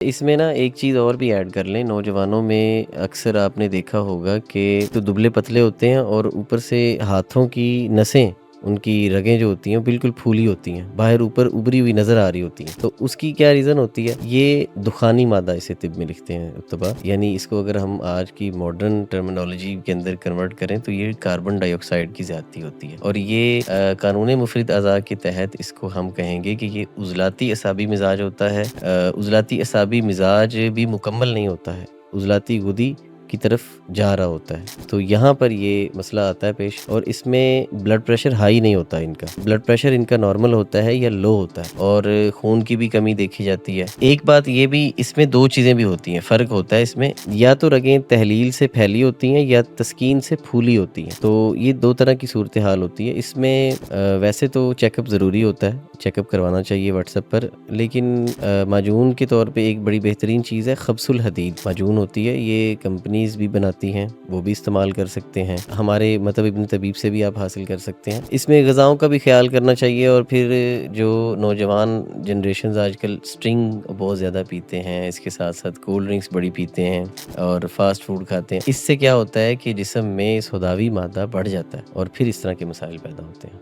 اس میں نا ایک چیز اور بھی ایڈ کر لیں، نوجوانوں میں اکثر آپ نے دیکھا ہوگا کہ تو دبلے پتلے ہوتے ہیں اور اوپر سے ہاتھوں کی نسیں، ان کی رگیں جو ہوتی ہیں بالکل پھولی ہوتی ہیں، باہر اوپر ابری ہوئی نظر آ رہی ہوتی ہیں۔ تو اس کی کیا ریزن ہوتی ہے؟ یہ دخانی مادہ اسے طب میں لکھتے ہیں اتبا، یعنی اس کو اگر ہم آج کی ماڈرن ٹرمینالوجی کے اندر کنورٹ کریں تو یہ کاربن ڈائی آکسائڈ کی زیادتی ہوتی ہے، اور یہ قانون مفرد اعضاء کے تحت اس کو ہم کہیں گے کہ یہ عضلاتی اعصابی مزاج ہوتا ہے۔ عضلاتی اعصابی مزاج بھی مکمل نہیں ہوتا ہے، عضلاتی غدی کی طرف جا رہا ہوتا ہے، تو یہاں پر یہ مسئلہ آتا ہے پیش، اور اس میں بلڈ پریشر ہائی نہیں ہوتا ان کا، بلڈ پریشر ان کا نارمل ہوتا ہے یا لو ہوتا ہے، اور خون کی بھی کمی دیکھی جاتی ہے۔ ایک بات یہ بھی اس میں دو چیزیں بھی ہوتی ہیں، فرق ہوتا ہے اس میں، یا تو رگیں تحلیل سے پھیلی ہوتی ہیں یا تسکین سے پھولی ہوتی ہیں، تو یہ دو طرح کی صورتحال ہوتی ہے۔ اس میں ویسے تو چیک اپ ضروری ہوتا ہے، چیک اپ کروانا چاہیے واٹس ایپ پر، لیکن معجون کے طور پہ ایک بڑی بہترین چیز ہے خبز الحدید معجون ہوتی ہے، یہ کمپنیز بھی بناتی ہیں، وہ بھی استعمال کر سکتے ہیں، ہمارے مطلب ابن طبیب سے بھی آپ حاصل کر سکتے ہیں۔ اس میں غذاؤں کا بھی خیال کرنا چاہیے، اور پھر جو نوجوان جنریشنز آج کل سٹرنگ بہت زیادہ پیتے ہیں، اس کے ساتھ ساتھ کولڈ ڈرنکس بڑی پیتے ہیں اور فاسٹ فوڈ کھاتے ہیں، اس سے کیا ہوتا ہے کہ جسم میں سوداوی مادہ بڑھ جاتا ہے اور پھر اس طرح کے مسائل پیدا ہوتے ہیں۔